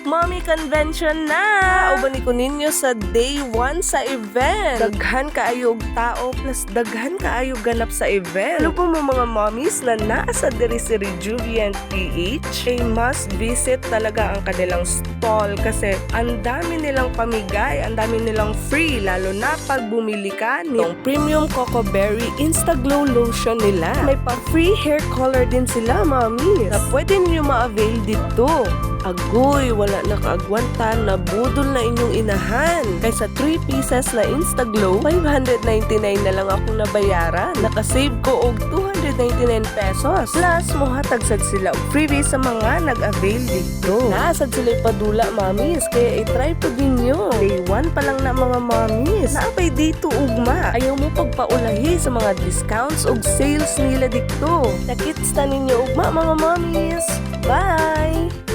Mommy Convention na! Ubani ko ninyo sa day 1 sa event. Daghan kaayog tao plus daghan kaayog ganap sa event. Ano po mga mommies na nasa diri si Rejuviant PH? Ay must visit talaga ang kanilang stall kasi ang dami nilang pamigay, ang dami nilang free, lalo na pag bumili ka nitong premium Coco Berry Insta Glow Lotion nila. May pa-free hair color din sila, mommies, na pwede niyo ma-avail dito. Agoy, wala na kaagwanta, nabudol na inyong inahan. Kaysa 3 pieces na Instaglow, 599 na lang akong nabayaran. Nakasave ko og 299 pesos. Plus, muhatag sad sila og freebie sa mga nag-avail dito. Nasad sila padula, mommies, kaya i-try po din nyo. Day 1 pa lang na mga mommies. Naapay dito ugma. Ayaw mo pagpaulahi sa mga discounts og sales nila dito. Nakits na ninyo ugma mga mommies. Bye!